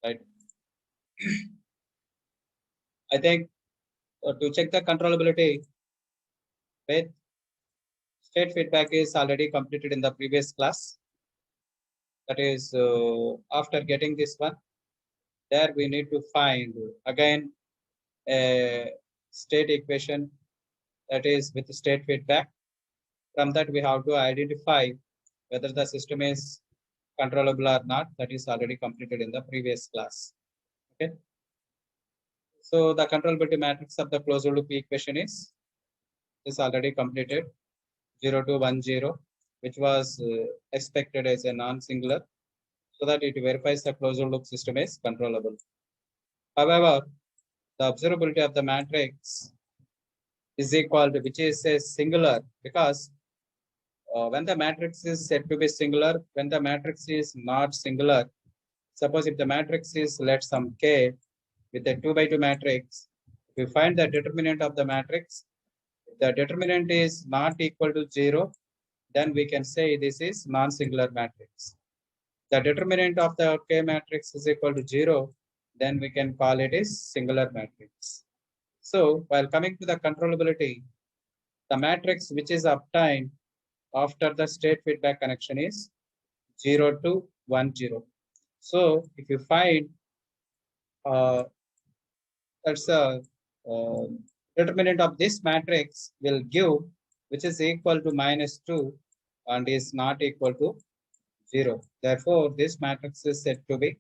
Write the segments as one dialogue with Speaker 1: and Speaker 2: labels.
Speaker 1: right? I think to check the controllability with state feedback is already completed in the previous class. That is, after getting this one, there we need to find again a state equation that is with state feedback. From that, we have to identify whether the system is controllable or not. That is already completed in the previous class. Okay. So the controllability matrix of the closed loop equation is already completed 0 to 1 0, which was expected as a non-singular, so that it verifies the closed loop system is controllable. However, the observability of the matrix is equal to, which is a singular, because when the matrix is said to be singular, when the matrix is not singular, suppose if the matrix is let some k with a 2 by 2 matrix, if we find the determinant of the matrix, if the determinant is not equal to 0, then we can say this is non-singular matrix. The determinant of the k matrix is equal to 0, then we can call it a singular matrix. So while coming to the controllability, the matrix which is obtained after the state feedback connection is 0 to 1 0. So if you find that's a determinant of this matrix will give, which is equal to -2 and is not equal to 0. Therefore, this matrix is said to be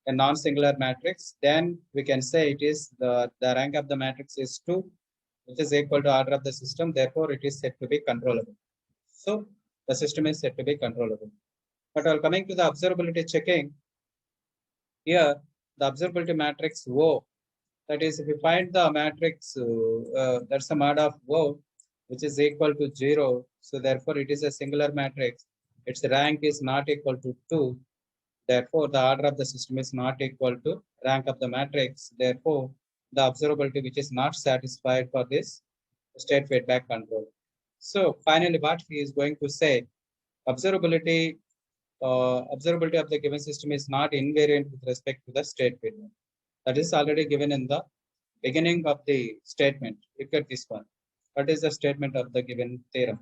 Speaker 1: a non-singular matrix. Then we can say it is the rank of the matrix is 2, which is equal to order of the system. Therefore, it is said to be controllable. So the system is said to be controllable. But while coming to the observability checking, here the observability matrix O, that is, if you find the matrix that's a mod of O, which is equal to 0, so therefore it is a singular matrix. Its rank is not equal to 2. Therefore, the order of the system is not equal to rank of the matrix. Therefore, the observability which is not satisfied for this state feedback control. So finally, what he is going to say, observability of the given system is not invariant with respect to the state feedback. That is already given in the beginning of the statement. Look at this one. What is the statement of the given theorem?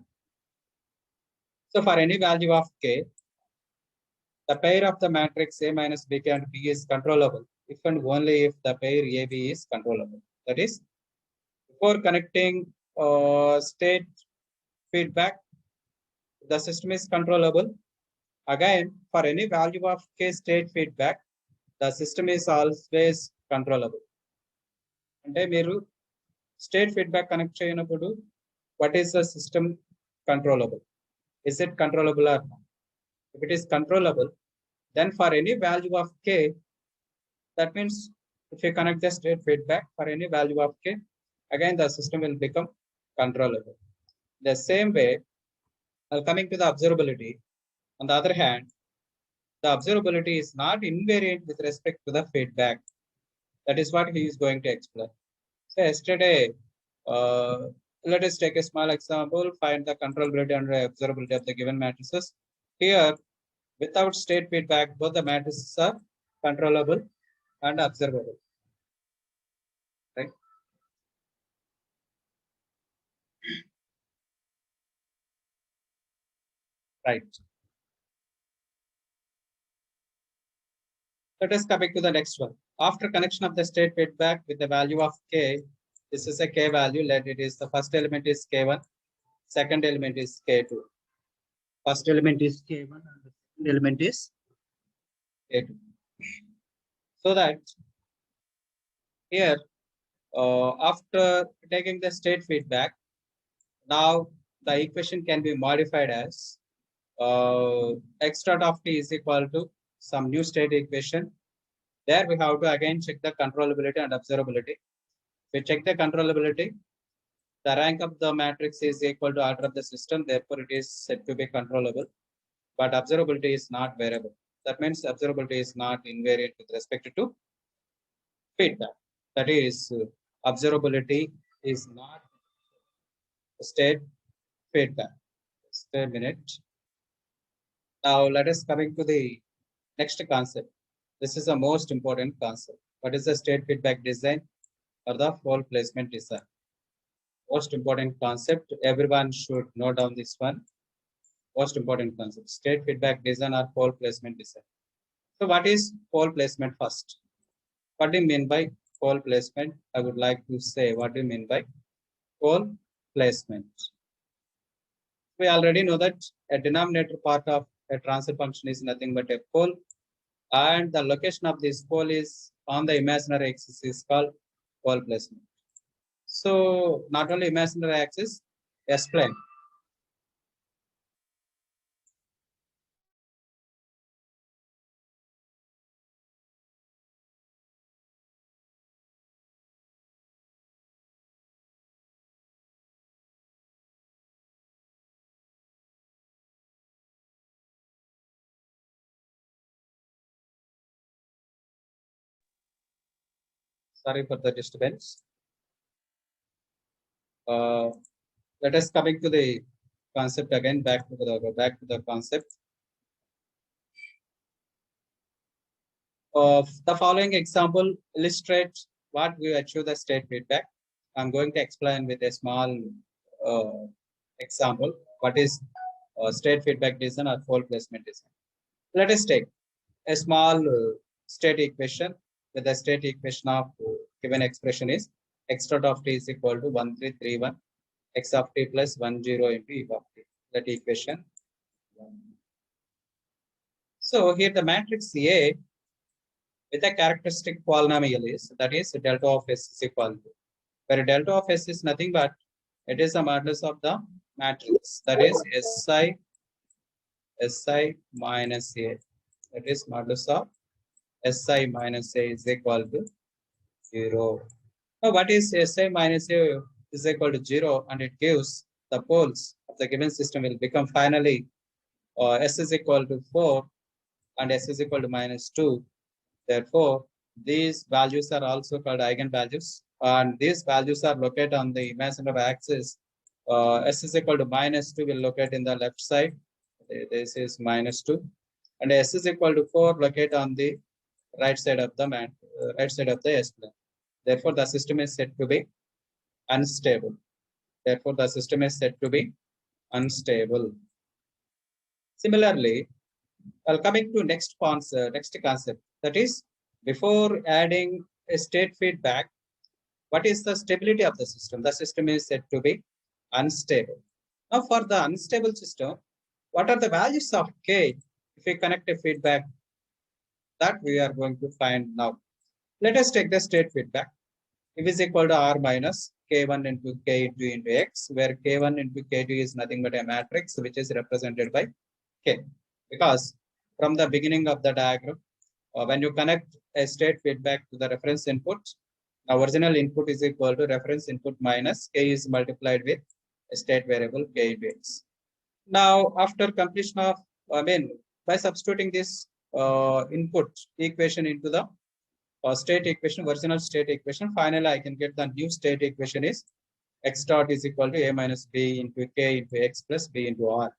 Speaker 1: So for any value of k, the pair of the matrix A minus B and B is controllable if and only if the pair AB is controllable. That is, before connecting state feedback, the system is controllable. Again, for any value of k state feedback, the system is always controllable. అంటే మీరు state feedback connect చేయనప్పుడు what is the system controllable? Is it controllable or not? If it is controllable, then for any value of k, that means if you connect the state feedback for any value of k, again the system will become controllable. The same way, coming to the observability, on the other hand, the observability is not invariant with respect to the feedback. That is what he is going to explain. So yesterday, let us take a small example, find the controllability and observability of the given matrices. Here, without state feedback, both the matrices are controllable and observable. Right? Right. Let us come back to the next one. After connection of the state feedback with the value of k, this is a k value. Let it is the first element is k1, second element is k2. First element is k1 and the second element is k2. So that here, after taking the state feedback, now the equation can be modified as x dot of t is equal to some new state equation. There we have to again check the controllability and observability. We check the controllability. The rank of the matrix is equal to order of the system. Therefore, it is said to be controllable. But observability is not variable. That means observability is not invariant with respect to feedback. That is, observability is not state feedback. Just a minute. Now let us coming to the next concept. This is the most important concept. What is the state feedback design or the pole placement design? Most important concept. Everyone should note down this one. Most important concept. State feedback design or pole placement design. So what is pole placement first? What do you mean by pole placement? I would like to say what do you mean by pole placement? We already know that a denominator part of a transfer function is nothing but a pole, and the location of this pole is on the imaginary axis is called pole placement. So not only imaginary axis, S-plane. Sorry for the disturbance. Let us coming to the concept again. Back to the concept. Of the following example illustrates what we achieve the state feedback. I'm going to explain with a small example what is state feedback design or pole placement design. Let us take a small state equation with the state equation of given expression is x dot of t is equal to 1331 x of t plus 10 into e of t. That equation. So here the matrix A with a characteristic polynomial is that is delta of S is equal to, where delta of S is nothing but it is the modulus of the matrix, that is Si minus A. That is modulus of Si minus A is equal to 0. Now what is Si minus A is equal to 0, and it gives the poles of the given system will become finally S is equal to 4 and S is equal to minus 2. Therefore, these values are also called eigenvalues, and these values are located on the imaginary axis. S is equal to minus 2 will locate in the left side. This is minus 2, and S is equal to 4 locate on the right side of the S-plane. Therefore, the system is said to be unstable. Therefore, the system is said to be unstable. Similarly, coming to next concept, that is before adding a state feedback, what is the stability of the system? The system is said to be unstable. Now, for the unstable system, what are the values of K if we connect a feedback? That we are going to find now. Let us take the state feedback. If is equal to R minus K1 into K2 into X, where K1 into K2 is nothing but a matrix which is represented by K. Because from the beginning of the diagram, when you connect a state feedback to the reference input, the original input is equal to reference input minus K is multiplied with a state variable K into X. Now, after completion of, by substituting this input equation into the state equation, original state equation, finally I can get the new state equation is x dot is equal to A minus B into K into X plus B into R.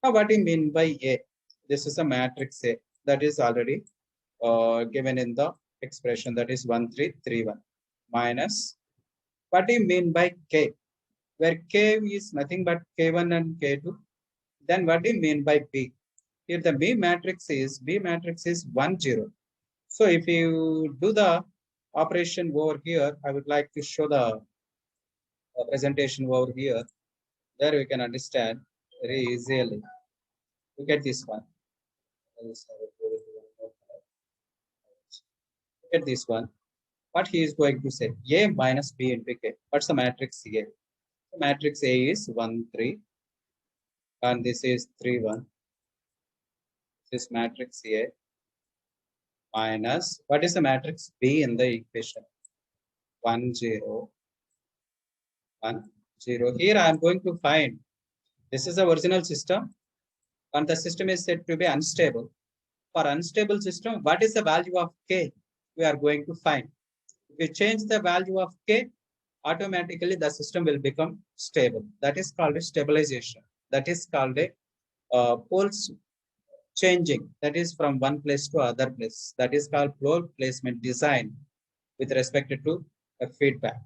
Speaker 1: Now, what do you mean by A? This is a matrix A that is already given in the expression, that is 1331 minus. What do you mean by K? Where K is nothing but K1 and K2. Then what do you mean by B? Here the B matrix is 1, 0. So if you do the operation over here, I would like to show the presentation over here. There we can understand very easily. Look at this one. Look at this one. What he is going to say? A minus B into K. What's the matrix A? The matrix A is 1, 3. And this is 3, 1. This is matrix A minus, what is the matrix B in the equation? 1, 0, 1, 0. Here I am going to find, this is the original system, and the system is said to be unstable. For unstable system, what is the value of K? We are going to find. If you change the value of K, automatically the system will become stable. That is called a stabilization. That is called a poles changing, that is from one place to other place. That is called floor placement design with respect to a feedback.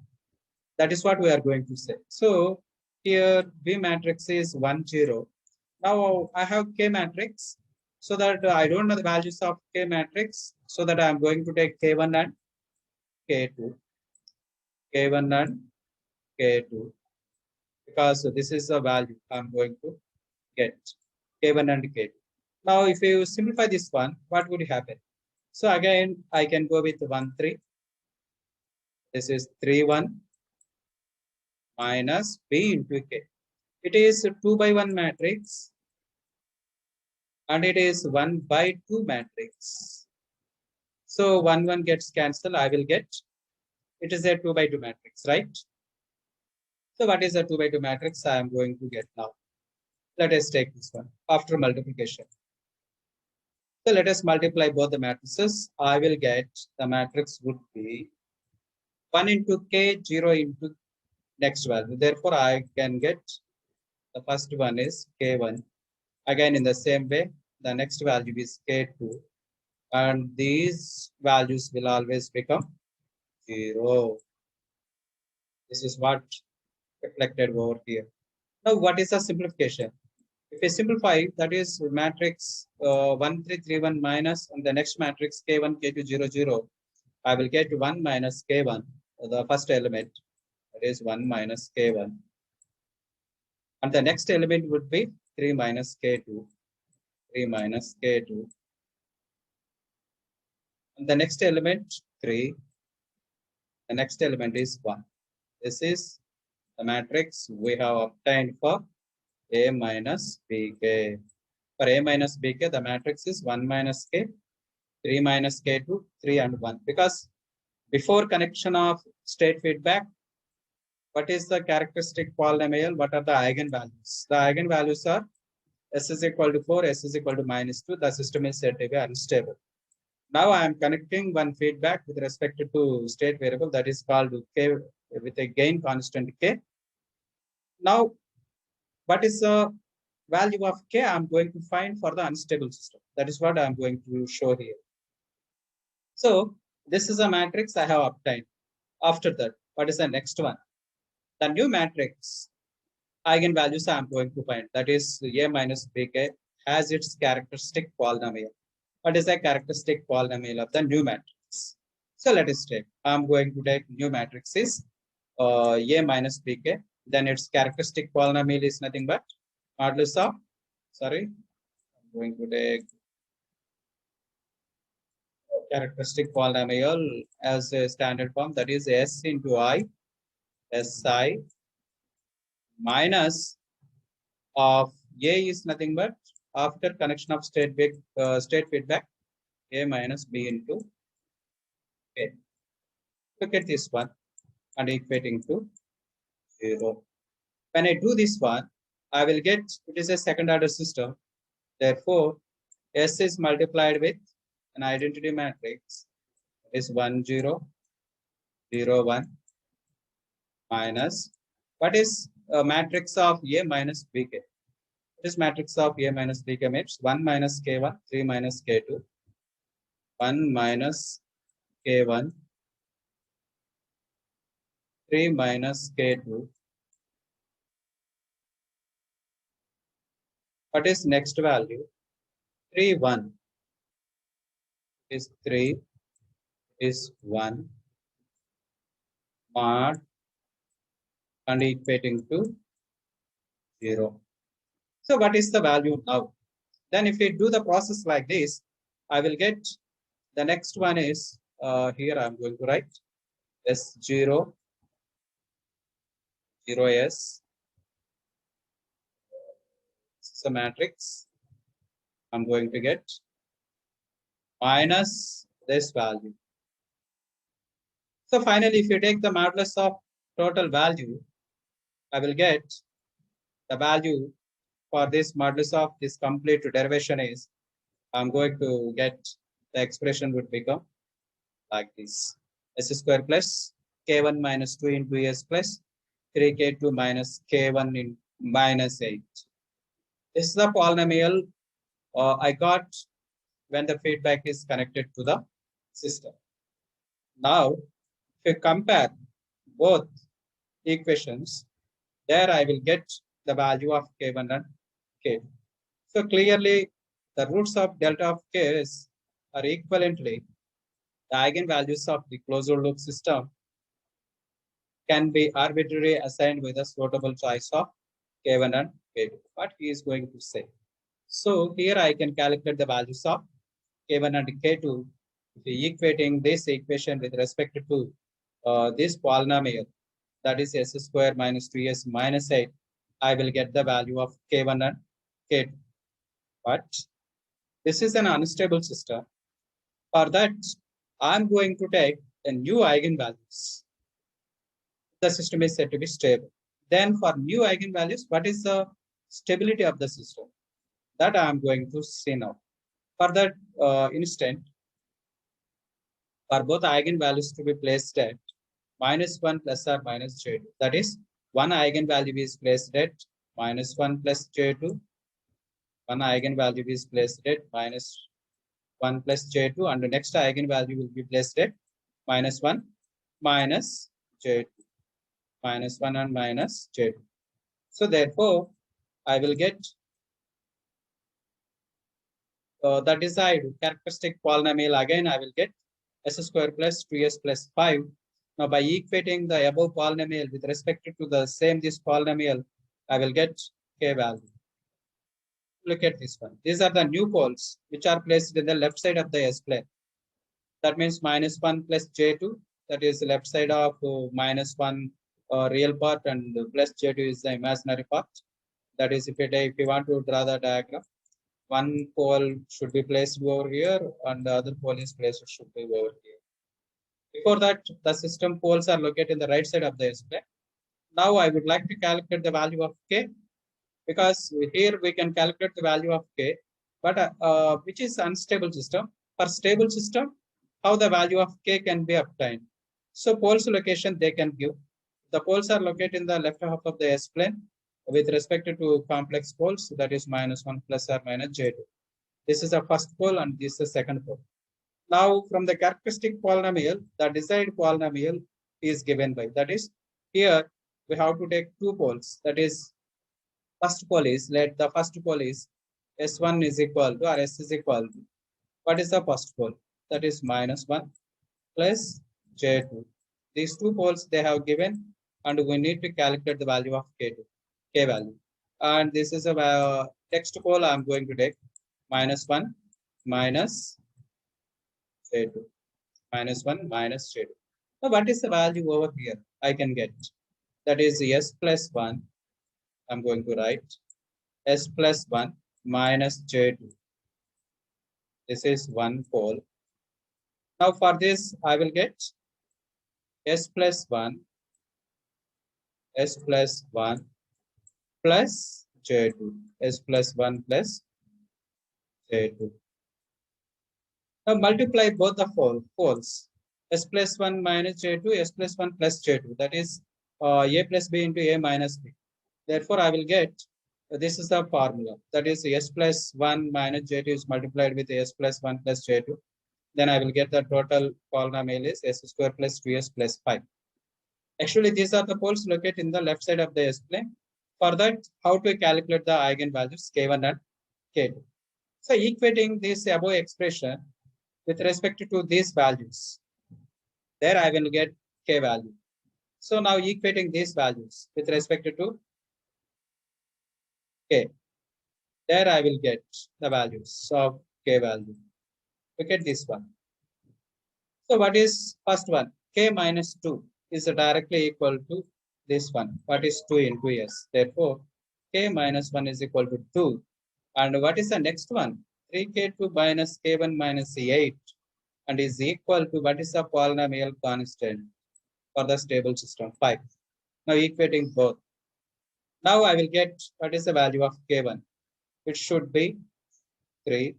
Speaker 1: That is what we are going to say. So here V matrix is 1, 0. Now I have K matrix, so that I don't know the values of K matrix, so that I am going to take K1 and K2, K1 and K2, because this is the value I'm going to get, K1 and K2. Now if you simplify this one, what would happen? So again, I can go with 1, 3. This is 3, 1 minus B into K. It is 2 by 1 matrix and it is 1 by 2 matrix. So 1, 1 gets cancelled. I will get, it is a 2 by 2 matrix, right? So what is a 2 by 2 matrix I am going to get now? Let us take this one after multiplication. So let us multiply both the matrices. I will get, the matrix would be 1 into K, 0 into next value. Therefore, I can get, the first one is K1. Again, in the same way, the next value is K2. And these values will always become 0. This is what reflected over here. Now, what is the simplification? If we simplify, that is matrix 1, 3, 3, 1 minus, and the next matrix K1, K2, 0, 0. I will get 1 minus K1, the first element, that is 1 minus K1. And the next element would be 3 minus K2, 3 minus K2. And the next element, 3. The next element is 1. This is the matrix we have obtained for A minus Bk. For A minus Bk, the matrix is 1 minus K, 3 minus K2, 3 and 1. Because before connection of state feedback, what is the characteristic polynomial? What are the eigenvalues? The eigenvalues are S is equal to 4, S is equal to minus 2. The system is said to be unstable. Now I am connecting one feedback with respect to state variable, that is called K with a gain constant K. Now, what is the value of K I am going to find for the unstable system? That is what I am going to show here. So this is a matrix I have obtained. After that, what is the next one? The new matrix eigenvalues I am going to find, that is A minus Bk, has its characteristic polynomial. What is the characteristic polynomial of the new matrix? So let us take, I am going to take new matrix is A minus Bk. Then its characteristic polynomial is nothing but modulus of, sorry, I'm going to take characteristic polynomial as a standard form, that is S into I, Si minus of A is nothing but after connection of state feedback, A minus B into A. Look at this one and equating to 0. When I do this one, I will get, it is a second order system. Therefore, S is multiplied with an identity matrix, is 1, 0, 0, 1 minus, what is a matrix of A minus Bk? This matrix of A minus Bk means 1 minus K1, 3 minus K2, 1 minus K1, 3 minus K2. What is next value? 3, 1 is 3 is 1 mod and equating to 0. So what is the value now? Then if we do the process like this, I will get the next one is here I'm going to write S0, 0S. This is a matrix. I'm going to get minus this value. So finally, if you take the modulus of total value, I will get the value for this modulus of this complete derivation is, I'm going to get the expression would become like this. S square plus K1 minus 2 into S plus 3K2 minus K1 in minus 8. This is the polynomial I got when the feedback is connected to the system. Now, if you compare both equations, there I will get the value of K1 and K2. So clearly, the roots of delta of K are equivalently the eigenvalues of the closed loop system can be arbitrarily assigned with a suitable choice of K1 and K2. What he is going to say. So here I can calculate the values of K1 and K2 equating this equation with respect to this polynomial, that is s square minus 2s minus 8, I will get the value of K1 and K2. But this is an unstable system. For that, I'm going to take a new eigenvalues. The system is said to be stable. Then for new eigenvalues, what is the stability of the system? That I'm going to see now. For that instant, for both eigenvalues to be placed at -1 plus or minus j2. That is, one eigenvalue is placed at -1 plus j2. One eigenvalue is placed at -1 plus j2, and the next eigenvalue will be placed at -1 minus j2. -1 and minus j2. So therefore, I will get the desired characteristic polynomial. Again, I will get s square plus 2s plus 5. Now, by equating the above polynomial with respect to the same this polynomial, I will get k value. Look at this one. These are the new poles which are placed in the left side of the S plane. That means -1 plus j2. That is the left side of -1 real part, and plus j2 is the imaginary part. That is, if you want to draw the diagram, one pole should be placed over here and the other pole is placed should be over here. Before that, the system poles are located in the right side of the S plane. Now I would like to calculate the value of k, because here we can calculate the value of k, but which is unstable system. For stable system, how the value of k can be obtained? So poles location they can give. The poles are located in the left half of the S plane with respect to complex poles, that is -1 plus or minus j2. This is the first pole and this is the second pole. Now from the characteristic polynomial, the desired polynomial is given by, that is, here we have to take two poles. That is, first pole is, let the first pole is S1 is equal to, or S is equal to, what is the first pole? That is -1 plus j2. These two poles they have given, and we need to calculate the value of k value. And this is a text pole I'm going to take -1 minus j2. -1 minus j2. Now what is the value over here I can get? That is s plus 1. I'm going to write s plus 1 minus j2. This is one pole. Now for this, I will get s plus 1 plus j2, s plus 1 plus j2. Now multiply both the poles, s plus 1 minus j2, s plus 1 plus j2. That is a plus b into a minus b. Therefore, I will get, this is the formula. That is s plus 1 minus j2 is multiplied with s plus 1 plus j2. Then I will get the total polynomial is s square plus 2s plus 5. Actually, these are the poles located in the left side of the S plane. For that, how to calculate the eigenvalues k1 and k2. So equating this above expression with respect to these values, there I will get k value. So now equating these values with respect to k, there I will get the values of k value. Look at this one. So what is first one? K minus 2 is directly equal to this one. What is 2 into s? Therefore, k minus 1 is equal to 2. And what is the next one? 3k2 minus k1 minus 8 and is equal to, what is the polynomial constant for the stable system? 5. Now equating both. Now I will get, what is the value of k1? It should be 3.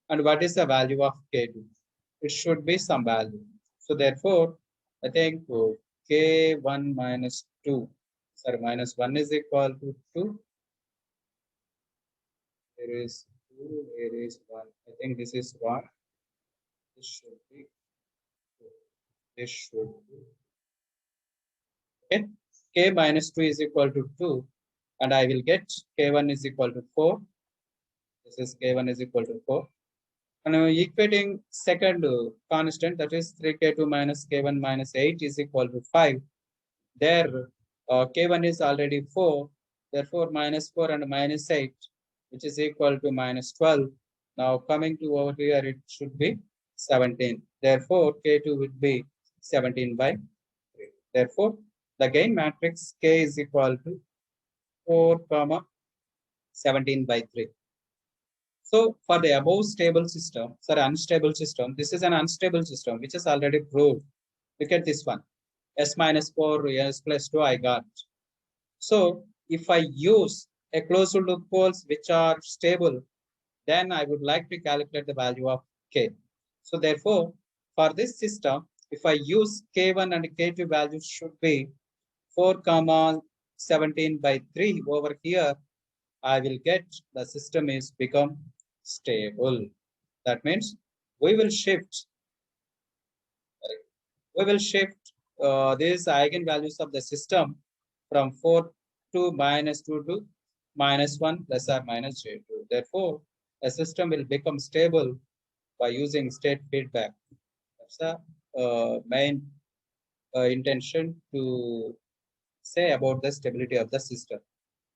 Speaker 1: And what is the value of k2? It should be some value. So therefore, I think k1 minus 2, sorry, minus 1 is equal to 2. There is 2, here is 1. I think this is 1. This should be 2. This should be. Okay. K minus 2 is equal to 2. And I will get K1 is equal to 4. This is K1 is equal to 4. And equating second constant, that is 3K2 minus K1 minus 8 is equal to 5. There, K1 is already 4. Therefore, minus 4 and minus 8, which is equal to minus 12. Now, coming to over here, it should be 17. Therefore, K2 would be 17 by 3. Therefore, the gain matrix K is equal to 4, 17 by 3. So for the above stable system, unstable system, this is an unstable system, which is already proved. Look at this one. S minus 4, S plus 2, I got. So if I use a closed loop poles which are stable, then I would like to calculate the value of K. So therefore, for this system, if I use K1 and K2 values should be 4, 17 by 3 over here, I will get the system is become stable. That means we will shift these eigenvalues of the system from 4 to minus 2 to minus 1 plus or minus j2. Therefore, a system will become stable by using state feedback. That's the main intention to say about the stability of the system.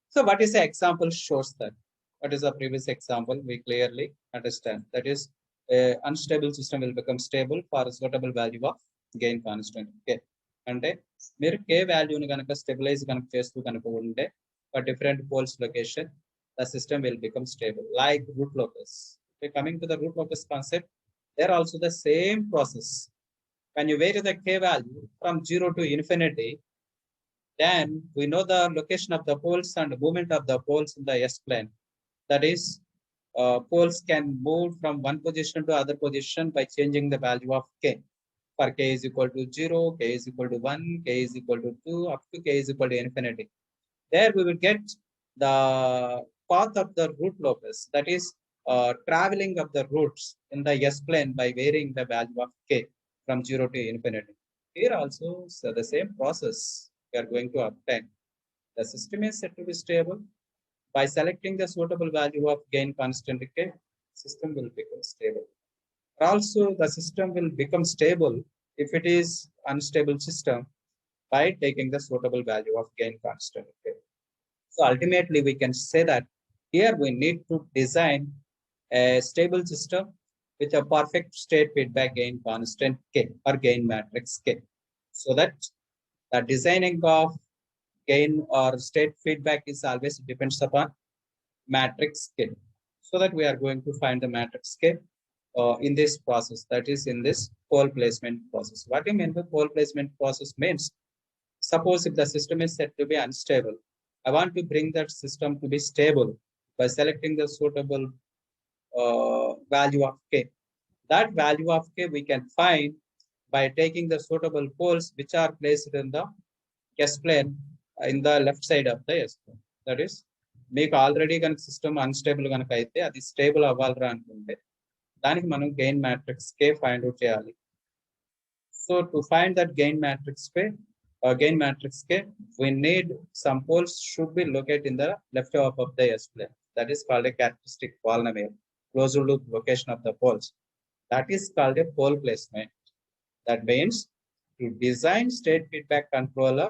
Speaker 1: So what is the example shows that? What is the previous example? We clearly understand. That is, a unstable system will become stable for a suitable value of gain constant. Okay. అంటే మీరు K వాల్యూని కనుక stabilise కనుక చేస్తూ కనుక ఉంటే for different poles location, the system will become stable. Like root locus. Okay, coming to the root locus concept, there also the same process. When you vary the K value from 0 to infinity, then we know the location of the poles and movement of the poles in the S-plane. That is, poles can move from one position to other position by changing the value of K. For K is equal to 0, K is equal to 1, K is equal to 2, up to K is equal to infinity. There we will get the path of the root locus, that is, traveling of the roots in the S-plane by varying the value of K from 0 to infinity. Here also, so the same process we are going to obtain. The system is said to be stable. By selecting the suitable value of gain constant K, system will become stable. Also, the system will become stable if it is unstable system by taking the suitable value of gain constant K. So ultimately, we can say that here we need to design a stable system with a perfect state feedback gain constant K or gain matrix K. So that the designing of gain or state feedback is always depends upon matrix K. So that we are going to find the matrix K in this process, that is in this pole placement process. What do you mean by pole placement process means? Suppose if the system is said to be unstable, I want to bring that system to be stable by selecting the suitable value of K. That value of K we can find by taking the suitable poles which are placed in the S-plane in the left side of the S-plane. That is, మీకు already కనుక system unstable కనుక అయితే అది stable అవ్వాలరా అనుకుంటే దానికి మనం gain matrix కే find out చేయాలి. So to find that gain matrix K we need some poles should be located in the left half of the S-plane. That is called a characteristic polynomial, closed loop location of the poles. That is called a pole placement. That means to design state feedback controller,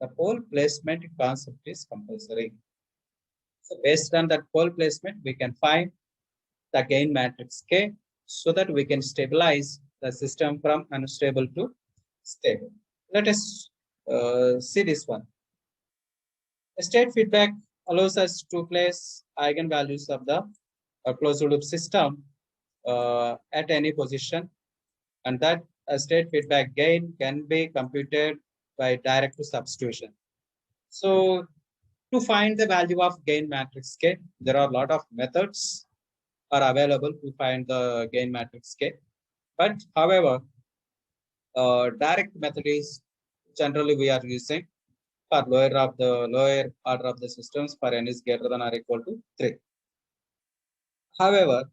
Speaker 1: the pole placement concept is compulsory. So based on that pole placement, we can find the gain matrix K so that we can stabilize the system from unstable to stable. Let us see this one. The state feedback allows us to place eigenvalues of the closed loop system at any position, and that state feedback gain can be computed by direct substitution. So to find the value of gain matrix K, there are a lot of methods are available to find the gain matrix K. But however, direct method is generally we are using for lower order of the systems for n is greater than or equal to 3. However,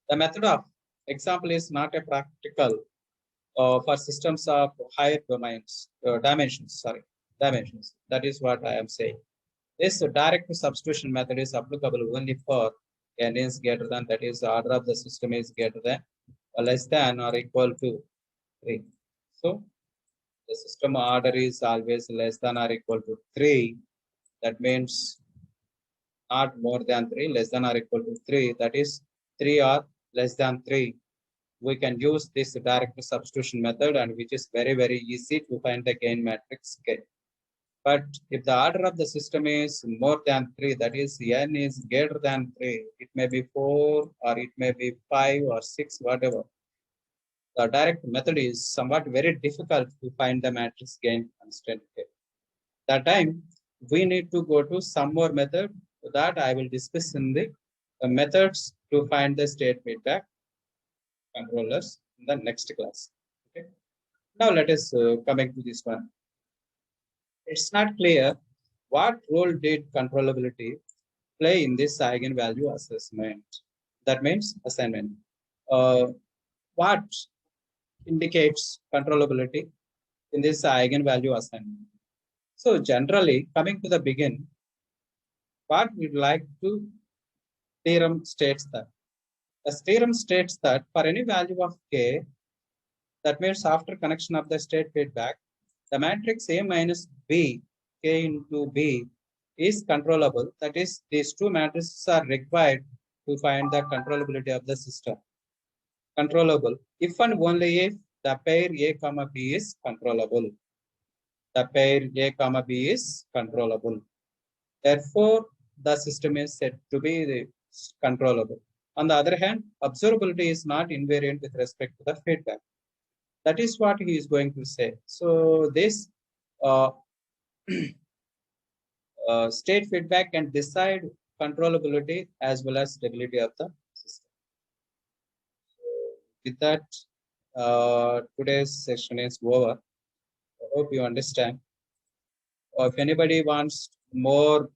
Speaker 1: the method of example is not a practical for systems of higher dimensions. Sorry, dimensions. That is what I am saying. This direct substitution method is applicable only for n is greater than, that is, the order of the system is greater than or less than or equal to 3. So the system order is always less than or equal to 3. That means not more than 3, less than or equal to 3. That is 3 or less than 3. We can use this direct substitution method, and which is very, very easy to find the gain matrix K. But if the order of the system is more than 3, that is n is greater than 3, it may be 4 or it may be 5 or 6, whatever. The direct method is somewhat very difficult to find the matrix gain constant K. That time we need to go to some more method that I will discuss in the methods to find the state feedback controllers in the next class. Okay. Now let us coming to this one. It's not clear what role did controllability play in this eigenvalue assessment. That means assignment. What indicates controllability in this eigenvalue assignment? So generally, coming to the begin, what we'd like to theorem states that the theorem states that for any value of k, that means after connection of the state feedback, the matrix A minus B, K into B, is controllable. That is, these two matrices are required to find the controllability of the system. Controllable if and only if the pair A comma B is controllable. The pair A comma B is controllable. Therefore, the system is said to be controllable. On the other hand, observability is not invariant with respect to the feedback. That is what he is going to say. So this state feedback can decide controllability as well as stability of the system. So with that, today's session is over. I hope you understand. If anybody wants more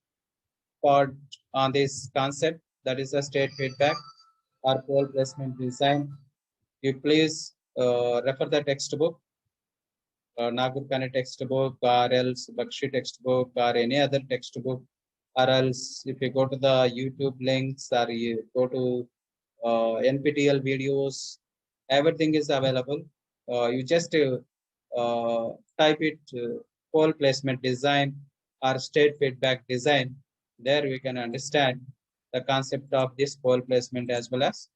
Speaker 1: part on this concept, that is a state feedback or pole placement design, you please refer the textbook, Nagurkane textbook, or else Bakshi textbook, or any other textbook, or else if you go to the YouTube links or you go to NPTEL videos, everything is available. You just type it pole placement design or state feedback design. There we can understand the concept of this pole placement as well as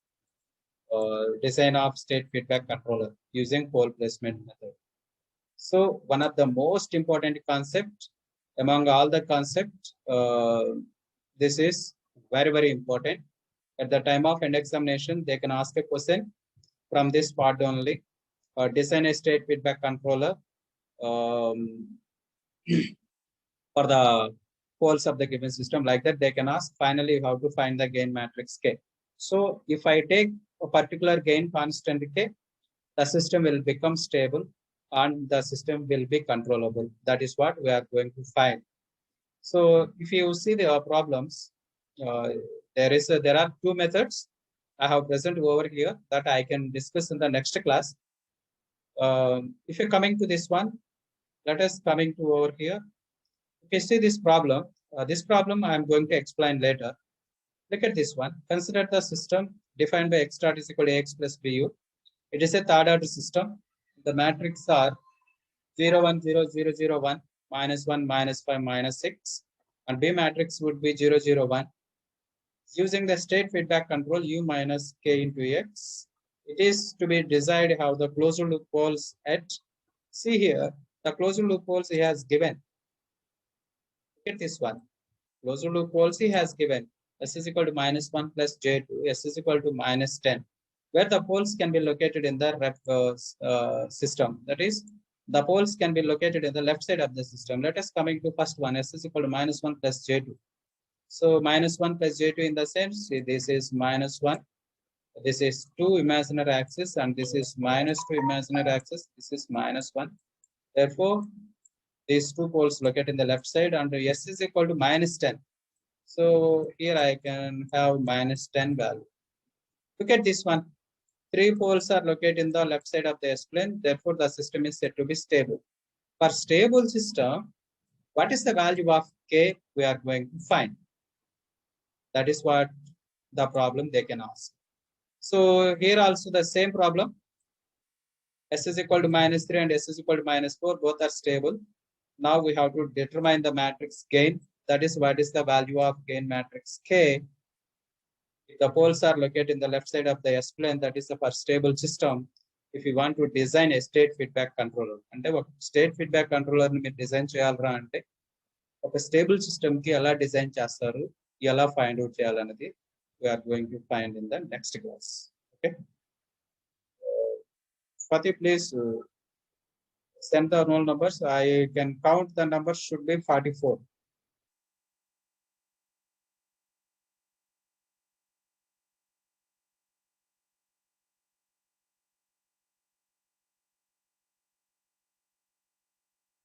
Speaker 1: design of state feedback controller using pole placement method. So one of the most important concept among all the concepts, this is very, very important. At the time of end examination, they can ask a question from this part only. Design a state feedback controller for the poles of the given system. Like that, they can ask finally how to find the gain matrix K. So if I take a particular gain constant K, the system will become stable and the system will be controllable. That is what we are going to find. So if you see the problems, there are two methods I have present over here that I can discuss in the next class. If you're coming to this one, let us coming to over here. If you see this problem I am going to explain later. Look at this one. Consider the system defined by x dot is equal to ax plus bu. It is a third order system. The matrix are 0, 1, 0, 0, 0, 1, minus 1, minus 5, minus 6. And B matrix would be 0, 0, 1. Using the state feedback control U minus K into X, it is to be decided how the closed loop poles at. See here, the closed loop poles he has given. Look at this one. Closed loop poles he has given. S is equal to minus 1 plus J2, S is equal to minus 10. Where the poles can be located in the system. That is, the poles can be located in the left side of the system. Let us coming to first one, S is equal to minus 1 plus J2. So minus 1 plus J2 in the same, see this is minus 1. This is 2 imaginary axis and this is minus 2 imaginary axis. This is minus 1. Therefore, these two poles located in the left side and S is equal to minus 10. So here I can have minus 10 value. Look at this one. 3 poles are located in the left side of the S-plane. Therefore, the system is said to be stable. For stable system, what is the value of K we are going to find? That is what the problem they can ask. So here also the same problem. S is equal to minus 3 and S is equal to minus 4. Both are stable. Now we have to determine the matrix gain. That is what is the value of gain matrix K. If the poles are located in the left side of the S-plane, that is for stable system. If you want to design a state feedback controller, అంటే ఒక state feedback controller ని మీరు design చేయాలరా అంటే ఒక stable system కి ఎలా design చేస్తారు, ఎలా ఫైండ్ అవుట్ చేయాలనేది we are going to find in the next class. Okay. Fatih, please send the roll numbers. I can count the numbers should be 44.